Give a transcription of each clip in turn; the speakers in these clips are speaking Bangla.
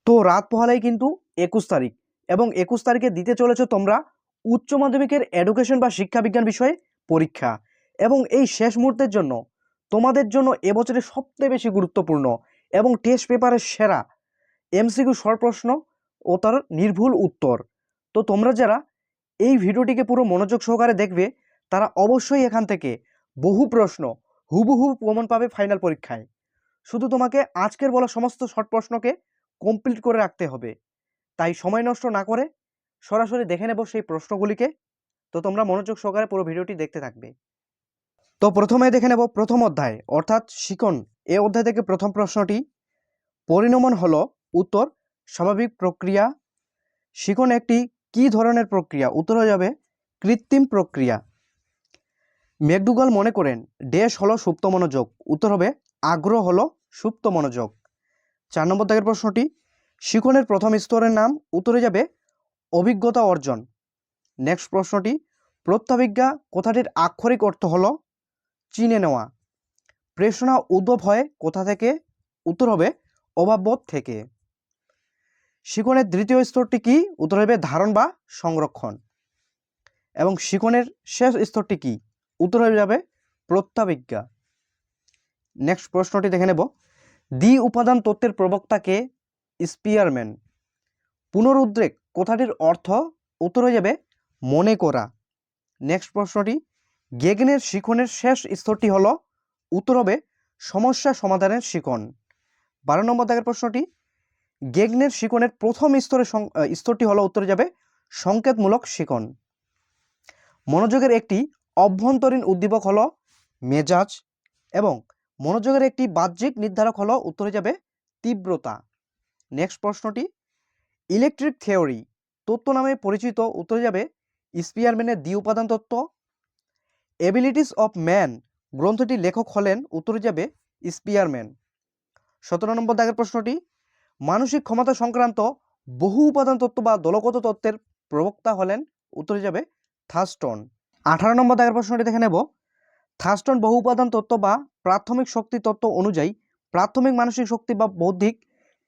তো রাত পোহালেই কিন্তু 21 তারিখ, এবং 21 তারিখে দিতে চলেছো তোমরা উচ্চ মাধ্যমিকের এডুকেশন বা শিক্ষা বিজ্ঞান বিষয়ে পরীক্ষা। এবং এই শেষ মুহূর্তের জন্য তোমাদের জন্য এবছরে সবচেয়ে বেশি গুরুত্বপূর্ণ এবং টেস্ট পেপারের সেরা এমসিকিউ শর্ট প্রশ্ন ও তার নির্ভুল উত্তর। তো তোমরা যারা এই ভিডিওটিকে পুরো মনোযোগ সহকারে দেখবে তারা অবশ্যই এখান থেকে বহু প্রশ্ন হুবহু কমন পাবে ফাইনাল পরীক্ষায়। শুধু তোমাকে আজকের বলা সমস্ত শর্ট প্রশ্নকে কমপ্লিট করে রাখতে হবে। তাই সময় নষ্ট না করে সরাসরি দেখে নেব সেই প্রশ্নগুলিকে। তো তোমরা মনোযোগ সহকারে পুরো ভিডিওটি দেখতে থাকবে। তো প্রথমে দেখে নেব প্রথম অধ্যায় অর্থাৎ শিখন। এই অধ্যায় থেকে প্রথম প্রশ্নটি, পরিণমন হলো উত্তর স্বাভাবিক প্রক্রিয়া। শিখন একটি কি ধরনের প্রক্রিয়া? উত্তর হয়ে যাবে কৃত্রিম প্রক্রিয়া। ম্যাকডুগাল মনে করেন ড্যাশ হলো সুপ্ত মনোযোগ। উত্তর হবে আগ্রহ হলো সুপ্ত মনোযোগ। 4 নম্বর দাগের প্রশ্নটি, শিখনের প্রথম স্তরের নাম? উত্তরে যাবে অভিজ্ঞতা অর্জন। নেক্সট প্রশ্নটি, প্রত্যাবিজ্ঞা কথাটির আক্ষরিক অর্থ হলো চিনে নেওয়া। প্রেষণা উদ্ভব হয় কোথা থেকে? উত্তর হবে অভাববোধ থেকে। শিখনের দ্বিতীয় স্তরটি কি? উত্তর হবে ধারণ বা সংরক্ষণ। এবং শিখনের শেষ স্তরটি কি? উত্তর হয়ে যাবে প্রত্যাবিজ্ঞা। নেক্সট প্রশ্নটি দেখে নেব, দ্বি উপাদান তত্ত্বের প্রবক্তাকে? স্পিয়ারম্যান। পুনরুদ্রেক কথাটির অর্থ? উত্তর হয়ে যাবে মনে করা। নেক্সট প্রশ্নটি, গেগনের শিখনের শেষ স্তরটি হলো? উত্তর হবে সমস্যা সমাধানের শিখন। 12 নম্বর দাগের প্রশ্নটি, গেগনের শিখনের প্রথম স্তরটি হলো? উত্তরে যাবে সংকেতমূলক শিখন। মনোযোগের একটি অভ্যন্তরীণ উদ্দীপক হলো মেজাজ, এবং মনোযোগের একটি বাহ্যিক নির্ধারক হলো? উত্তরে যাবে তীব্রতা। নেক্সট প্রশ্নটি, ইলেকট্রিক থিওরি তত্ত্ব নামে পরিচিত? উত্তরে যাবে স্পিয়ারম্যানের দ্বি উপাদান তত্ত্ব। এবিলিটিস অফ ম্যান গ্রন্থটির লেখক হলেন? উত্তরে যাবে স্পিয়ারম্যান। 17 নম্বর দাগের প্রশ্নটি, মানসিক ক্ষমতা সংক্রান্ত বহু উপাদান তত্ত্ব বা দলগত তত্ত্বের প্রবক্তা হলেন? উত্তরে যাবে থার্স্টন। 18 নম্বর দাগের প্রশ্নটি দেখে নেব, থার্স্টন বহু উপাদান তত্ত্ব বা প্রাথমিক শক্তি তত্ত্ব অনুযায়ী প্রাথমিক মানসিক শক্তি বা বৌদ্ধিক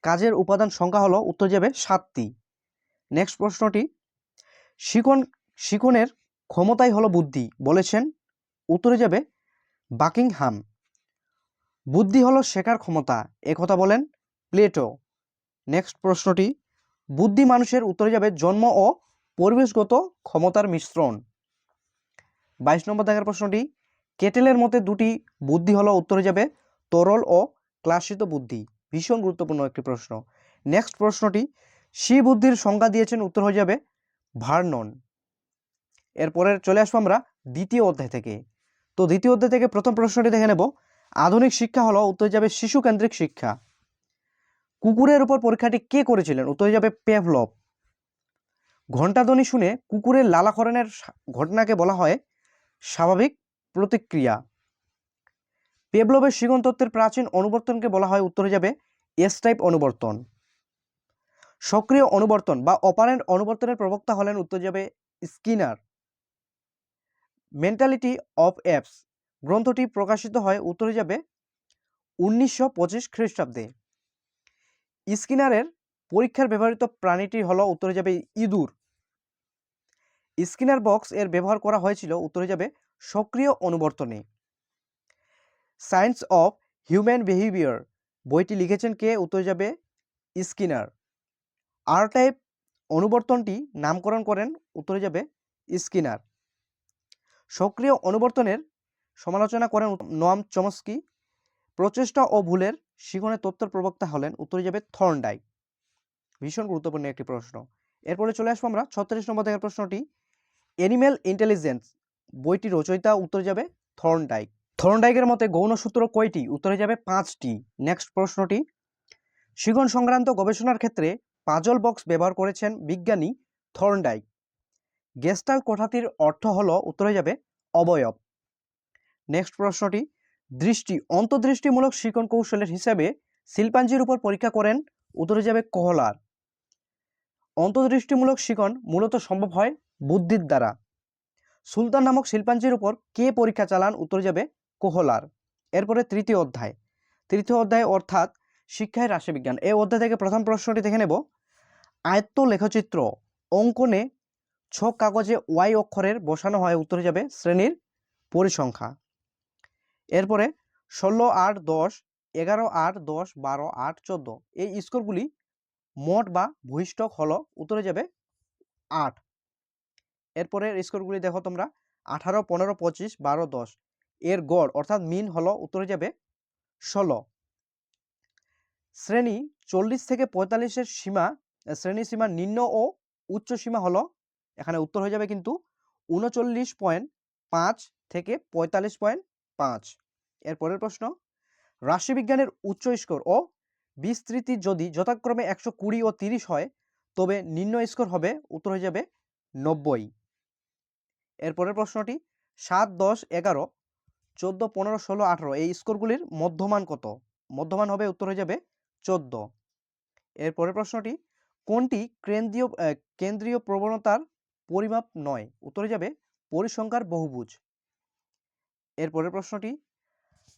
কাজের উপাদান সংখ্যা হলো? উত্তর যাবে 7টি। নেক্সট প্রশ্নটি, শিখনের ক্ষমতাই হলো বুদ্ধি বলেছেন? উত্তরে যাবে বাকিংহাম। বুদ্ধি হলো শেখার ক্ষমতা একথা বলেন প্লেটো। নেক্সট প্রশ্নটি, বুদ্ধি মানুষের? উত্তরে যাবে জন্ম ও পরিবেশগত ক্ষমতার মিশ্রণ। 22 নম্বর দাগের প্রশ্নটি, কেটেলের মতে দুটি বুদ্ধি হলো? উত্তরে যাবে তরল ও ক্লাসিত বুদ্ধি। ভীষণ গুরুত্বপূর্ণ একটি প্রশ্ন। নেক্সট প্রশ্নটি, সি বুদ্ধির সংজ্ঞা দিয়েছেন? উত্তর হয়ে যাবে ভার্নন। এরপরে চলে আসবো আমরা দ্বিতীয় অধ্যায় থেকে। তো দ্বিতীয় অধ্যায় থেকে প্রথম প্রশ্নটি দেখে নেব, আধুনিক শিক্ষা হলো? উত্তরে যাবে শিশু কেন্দ্রিক শিক্ষা। কুকুরের উপর পরীক্ষাটি কে করেছিলেন? উত্তরে যাবে পেভলভ। ঘণ্টাধ্বনি শুনে কুকুরের লালাকরণের ঘটনাকে বলা হয় স্বাভাবিক প্রতিক্রিয়া। পেভলভের শিখন তত্ত্বের প্রাচীন অনুবর্তনকে বলা হয়? উত্তরে যাবে এস টাইপ অনুবর্তন। সক্রিয় অনুবর্তন বা অপারেন্ট অনুবর্তনের প্রবক্তা হলেন? উত্তর যাবে স্কিনার। মেন্টালিটি অফ অ্যাপস গ্রন্থটি প্রকাশিত হয়? উত্তরে যাবে 1925 খ্রিস্টাব্দে। স্কিনারের পরীক্ষার ব্যবহৃত প্রাণীটি হলো? উত্তরে যাবে ইঁদুর। স্কিনার বক্স এর ব্যবহার করা হয়েছিল? উত্তরে যাবে সক্রিয় অনুবর্তনে। সায়েন্স অফ হিউম্যান বিহেভিয়ার বইটি লিখেছেন কে? উত্তরে যাবে স্কিনার। আর টাইপ অনুবর্তনটি নামকরণ করেন? উত্তরে যাবে স্কিনার। সক্রিয় অনুবর্তনের সমালোচনা করেন নোয়াম চমস্কি। প্রচেষ্টা ও ভুলের শিখনের তত্ত্বের প্রবক্তা হলেন? উত্তরে যাবে থর্নডাইক। ভীষণ গুরুত্বপূর্ণ একটি প্রশ্ন। এরপরে চলে আসবো আমরা 36 নম্বর দাগের প্রশ্নটি, অ্যানিম্যাল ইন্টেলিজেন্স বইটি রচয়িতা? উত্তরে যাবে থর্নডাইক। থর্নডাইকের মতে গৌণ সূত্র কয়টি? উত্তরে যাবে 5টি। নেক্সট প্রশ্নটি, শিখন সংক্রান্ত গবেষণার ক্ষেত্রে পাজল বক্স ব্যবহার করেছেন বিজ্ঞানী থর্নডাইক। গেস্টাল্ট কথাটির অর্থ হলো? উত্তরে যাবে অবয়ব। নেক্সট প্রশ্নটি, অন্তর্দৃষ্টিমূলক শিখন কৌশলের হিসাবে শিল্পাঞ্জির উপর পরীক্ষা করেন? উত্তরে যাবে কোহলার। অন্তর্দৃষ্টিমূলক শিখন মূলত সম্ভব হয় বুদ্ধির দ্বারা। সুলতান নামক শিল্পাঞ্জির উপর কে পরীক্ষা চালান? উত্তরে যাবে কোহলার। এরপরে তৃতীয় অধ্যায় অর্থাৎ শিক্ষায় রাশিবিজ্ঞান এই অধ্যায় থেকে প্রথম প্রশ্নটি দেখে নেব। আয়ত্ত লেখচিত্র অঙ্কনে ছক কাগজে ওয়াই অক্ষরের বসানো হয়, উত্তরে যাবে শ্রেণীর পরিসংখ্যা। এরপরে 16, 8, 10, 11, 8, 10, 12, 8, 14 এই স্কোরগুলি মোট বা ভূইষ্ঠক হলো, উত্তরে যাবে 8। এরপরে স্কোরগুলি দেখো তোমরা 18, 15, 25, 12, 10 এর গড় অর্থাৎ মিন হলো, উত্তরে যাবে 16। শ্রেণী 40 থেকে 45-এর সীমা, শ্রেণী সীমা নিম্ন ও উচ্চ সীমা হলো, এখানে উত্তর হয়ে যাবে কিন্তু 39.5 থেকে 45.5। এরপরের প্রশ্ন, রাশিবিজ্ঞানের উচ্চ স্কোর ও বিস্তৃতি যদি যথাক্রমে 120 ও 30 হয় তবে নিম্ন স্কোর হবে, উত্তর হয়ে যাবে 90। এরপরের প্রশ্নটি 7, 10, 11, 14, 15, 16, 18 এই স্কোরগুলির মধ্যমান কত? মধ্যমান হবে, উত্তর হয়ে যাবে 14। এরপরের প্রশ্নটি, কোনটি কেন্দ্রীয় প্রবণতার পরিমাপ নয়? উত্তরে যাবে পরিসংখ্যার বহুভুজ। এরপরের প্রশ্নটি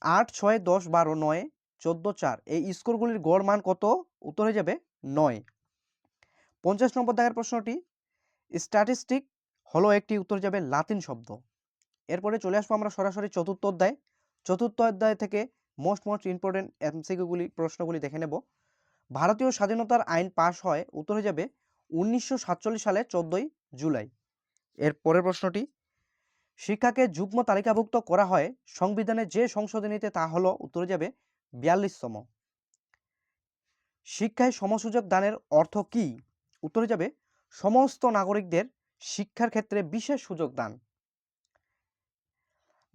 8, 6, 10, 12, 9, 14, 4 এই স্কোরগুলির গড় মান কত? উত্তর হয়ে যাবে 9। 50 নম্বর দাগের প্রশ্নটি, স্ট্যাটিস্টিক হলো একটি, উত্তর যাবে লাতিন শব্দ। এরপরে চলে আসবো আমরা সরাসরি চতুর্থ অধ্যায়। চতুর্থ অধ্যায় থেকে মোস্ট ইম্পর্টেন্ট এমসিকিউগুলি প্রশ্নগুলি দেখে নেব। ভারতীয় স্বাধীনতার আইন পাশ হয়, উত্তর হয়ে যাবে 1947 সালে 14 জুলাই। এর পরের প্রশ্নটি, শিক্ষাকে যুগ্ম তালিকাভুক্ত করা হয় সংবিধানের যে সংশোধনীতে, তা হলো, উত্তরে যাবে 42তম। শিক্ষায় সমসুযোগ দানের অর্থ কি? উত্তরে যাবে সমস্ত নাগরিকদের শিক্ষার ক্ষেত্রে বিশেষ সুযোগ দান।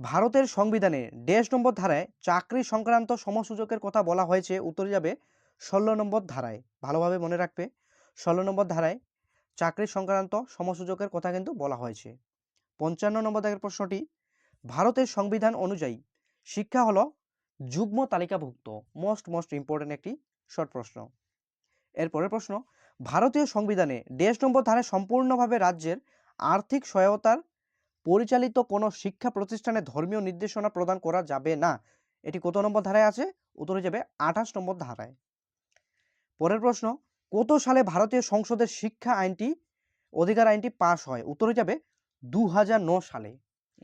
ভারতের সংবিধানে ড্যাশ নম্বর ধারায় চাকরি সংক্রান্ত সমসুযোগের কথা বলা হয়েছে, উত্তরে যাবে 16 নম্বর ধারায়। ভালোভাবে মনে রাখবে, 16 নম্বর ধারায় চাকরি সংক্রান্ত সমসুযোগের কথা কিন্তু বলা হয়েছে। 55 নম্বর দাগের প্রশ্নটি, ভারতের সংবিধান অনুযায়ী শিক্ষা হলো যুগ্ম তালিকাভুক্ত। মোস্ট ইম্পর্টেন্ট একটি শর্ট প্রশ্ন। এরপরের প্রশ্ন, ভারতীয় সংবিধানে ড্যাশ নম্বর ধারায় সম্পূর্ণভাবে রাজ্যের আর্থিক সহায়তার পরিচালিত কোনো শিক্ষা প্রতিষ্ঠানে ধর্মীয় নির্দেশনা প্রদান করা যাবে না। এটি কত নম্বর ধারায় আছে? উত্তরে যাবে 28 নম্বর ধারায়। পরের প্রশ্ন, কত সালে ভারতীয় সংসদের শিক্ষা অধিকার আইনটি পাশ হয়? উত্তরে যাবে 2009 সালে।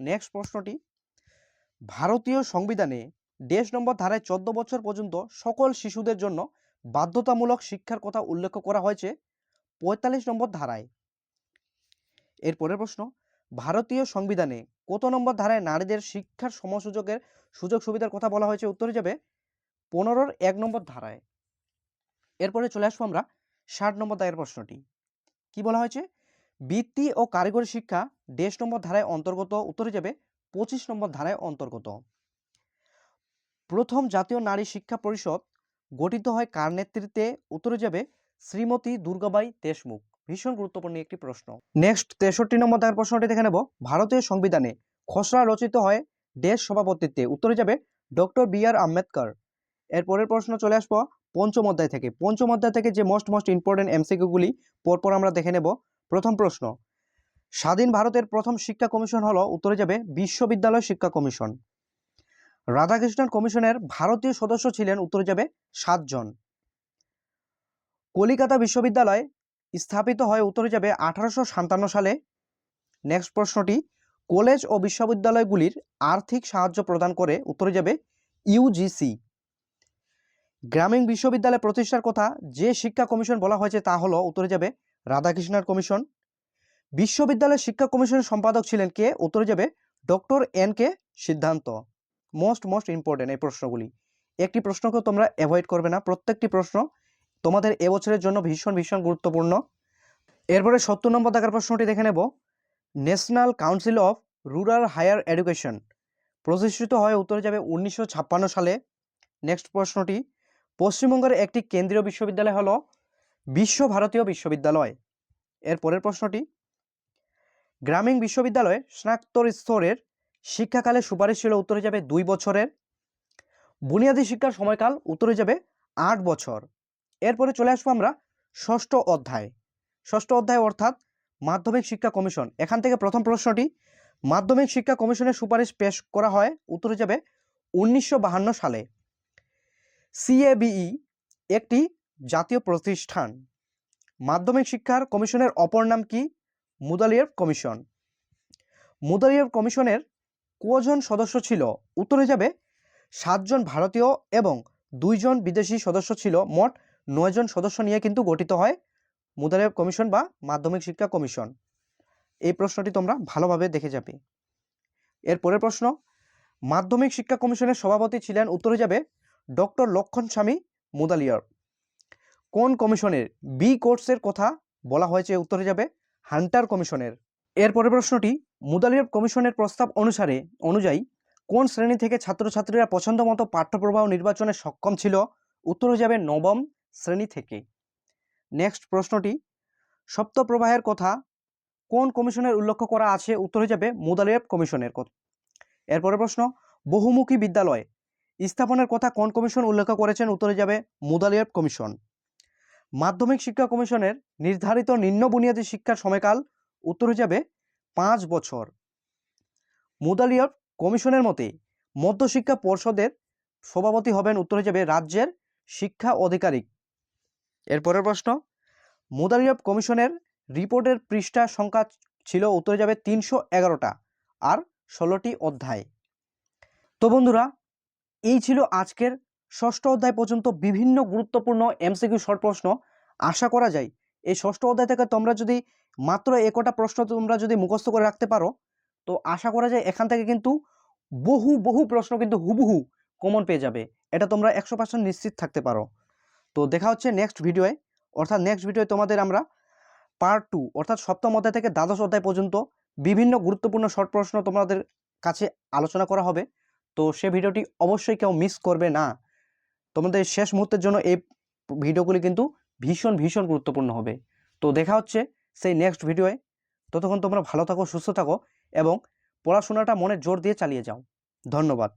নেক্সট প্রশ্নটি, ভারতীয় সংবিধানে ড্যাশ নম্বর ধারায় 14 বছর পর্যন্ত সকল শিশুদের জন্য বাধ্যতামূলক শিক্ষার কথা উল্লেখ করা হয়েছে 45 নম্বর ধারায়। এর পরের প্রশ্ন, ভারতীয় সংবিধানে কত নম্বর ধারায় নারীদের শিক্ষার সুযোগ সুবিধার কথা বলা হয়েছে? উত্তরে যাবে 15-র 1 নম্বর ধারায়। এরপরে চলে আসবো আমরা 60 নম্বর দাগের প্রশ্নটি। কি বলা হয়েছে? বৃত্তি ও কারিগরি শিক্ষা ড্যাশ নম্বর ধারায় অন্তর্গত, উত্তরে যাবে 25 নম্বর ধারায় অন্তর্গত। প্রথম জাতীয় নারী শিক্ষা পরিষদ গঠিত হয় কার নেতৃত্বে? উত্তরে যাবে শ্রীমতী দুর্গাবাই দেশমুখ। ভীষণ গুরুত্বপূর্ণ একটি প্রশ্ন। নেক্সট 63 নম্বর দাগের প্রশ্নটি দেখে নেব। ভারতীয় সংবিধানে খসড়া রচিত হয় ড্যাশ সভাপতিত্বে? উত্তরে যাবে ডক্টর বি.আর. আম্বেদকর। এরপরের প্রশ্ন চলে আসবো পঞ্চম অধ্যায় থেকে। পঞ্চম অধ্যায় থেকে যে মোস্ট ইম্পর্টেন্ট এমসিকিউগুলি পরপর আমরা দেখে নেব। প্রথম প্রশ্ন, স্বাধীন ভারতের প্রথম শিক্ষা কমিশন হলো, উত্তরে যাবে বিশ্ববিদ্যালয় শিক্ষা কমিশন। রাধাকৃষ্ণন কমিশনের ভারতীয় সদস্য ছিলেন, উত্তরে যাবে 7 জন। কলিকাতা বিশ্ববিদ্যালয় স্থাপিত হয়, উত্তরে যাবে 1857 সালে। নেক্সট প্রশ্নটি, কলেজ ও বিশ্ববিদ্যালয়গুলির আর্থিক সাহায্য প্রদান করে, উত্তরে যাবে ইউজিসি। গ্রামীণ বিশ্ববিদ্যালয় প্রতিষ্ঠার কথা যে শিক্ষা কমিশন বলা হয়েছে, তা হলো, উত্তরে যাবে রাধাকৃষ্ণন কমিশন। বিশ্ববিদ্যালয় শিক্ষা কমিশনের সম্পাদক ছিলেন কে? উত্তরে যাবে ডক্টর এন.কে. সিদ্ধান্ত। মোস্ট ইম্পর্টেন্ট এই প্রশ্নগুলি। একটি প্রশ্নকেও তোমরা অ্যাভয়েড করবে না, প্রত্যেকটি প্রশ্ন তোমাদের এবছরের জন্য ভীষণ গুরুত্বপূর্ণ। এরপরে 70 নম্বর দাগের প্রশ্নটি দেখে নেব। National council of rural higher education প্রতিষ্ঠিত হয়, উত্তরে যাবে 1956 সালে। নেক্সট প্রশ্নটি, পশ্চিমবঙ্গের একটি কেন্দ্রীয় বিশ্ববিদ্যালয় হলো বিশ্বভারতীয় বিশ্ববিদ্যালয়। এর পরের প্রশ্নটি, গ্রামীণ বিশ্ববিদ্যালয়ে স্নাতক স্তরের শিক্ষাকালে সুপারিশ ছিল, উত্তরে যাবে 2 বছরের। বুনিয়াদী শিক্ষার সময়কাল, উত্তরে যাবে 8 বছর। এরপরে চলে আসবো আমরা ষষ্ঠ অধ্যায়। ষষ্ঠ অধ্যায় অর্থাৎ মাধ্যমিক শিক্ষা কমিশন। এখান থেকে প্রথম প্রশ্নটি, মাধ্যমিক শিক্ষা কমিশনের সুপারিশ পেশ করা হয়, উত্তরে যাবে 1952 সালে। সিএবিই একটি জাতীয় প্রতিষ্ঠান। মাধ্যমিক শিক্ষার কমিশনের অপর নাম কি? মুদালিয়ার কমিশন। মুদালিয়ার কমিশনের কজন সদস্য ছিল? উত্তর হয়ে যাবে 7 জন ভারতীয় এবং 2 জন বিদেশি সদস্য ছিল। মোট 9 জন সদস্য নিয়ে কিন্তু গঠিত হয় মুদালিয়ার কমিশন বা মাধ্যমিক শিক্ষা কমিশন। এই প্রশ্নটি তোমরা ভালোভাবে দেখে যাবে। এর পরের প্রশ্ন, মাধ্যমিক শিক্ষা কমিশনের সভাপতি ছিলেন? উত্তর হয়ে যাবে ডক্টর লক্ষণ স্বামী মুদালিয়ার। কোন কমিশনের বি কোর্সের কথা বলা হয়েছে? উত্তর হয়ে যাবে হান্টার কমিশনের। এর পরের প্রশ্নটি, মুদালিয়ার কমিশনের প্রস্তাব অনুযায়ী কোন শ্রেণী থেকে ছাত্রছাত্রীরা পছন্দ মতো পাঠ্যপ্রবাহ নির্বাচনে সক্ষম ছিল? উত্তর হয়ে যাবে নবম শ্রেণী থেকে। নেক্সট প্রশ্নটি, সপ্তপ্রবাহের কথা কোন কমিশনের উল্লেখ করা আছে? উত্তর হয়ে যাবে মুদালিয়ার কমিশনের কথা। এরপরের প্রশ্ন, বহুমুখী বিদ্যালয় স্থাপনের কথা কোন কমিশন উল্লেখ করেছেন? উত্তর হয়ে যাবে মুদালিয়ার কমিশন। মাধ্যমিক শিক্ষা কমিশনের নির্ধারিত নিম্ন বুনিয়াদী শিক্ষার সময়কাল? উত্তর হয়ে যাবে 5 বছর। মুদালিয়ার কমিশনের মতে মধ্যশিক্ষা পর্ষদের সভাপতি হবেন? উত্তর হয়ে যাবে রাজ্যের শিক্ষা আধিকারিক। এরপরের প্রশ্ন, মুদালিয়ার কমিশনের রিপোর্টের পৃষ্ঠা সংখ্যা ছিল? উত্তর হয়ে যাবে 311টা আর 16টি অধ্যায়। তো বন্ধুরা, এই ছিল আজকের 6ষ্ঠ অধ্যায় পর্যন্ত বিভিন্ন গুরুত্বপূর্ণ এমসিকিউ শর্ট প্রশ্ন। আশা করা যায় এই 6ষ্ঠ অধ্যায় থেকে তোমরা যদি মাত্র একটা প্রশ্ন তোমরা যদি মুখস্থ করে রাখতে পারো, তো আশা করা যায় এখান থেকে কিন্তু বহু প্রশ্ন কিন্তু হুবহু কমন পেয়ে যাবে। এটা তোমরা 100% নিশ্চিত থাকতে পারো। তো দেখা হচ্ছে নেক্সট ভিডিওয়ে, অর্থাৎ নেক্সট ভিডিওয়ে তোমাদের আমরা পার্ট 2 অর্থাৎ 7ম অধ্যায় থেকে 12শ অধ্যায় পর্যন্ত বিভিন্ন গুরুত্বপূর্ণ শর্ট প্রশ্ন তোমাদের কাছে আলোচনা করা হবে। তো সে ভিডিওটি অবশ্যই কেউ মিস করবে না। তোমাদের শেষ মুহূর্তের জন্য এই ভিডিওগুলি কিন্তু ভীষণ গুরুত্বপূর্ণ হবে। তো দেখা হচ্ছে সেই নেক্সট ভিডিওয়ে। ততক্ষণ তোমরা ভালো থাকো, সুস্থ থাকো এবং পড়াশোনাটা মনে জোর দিয়ে চালিয়ে যাও। ধন্যবাদ।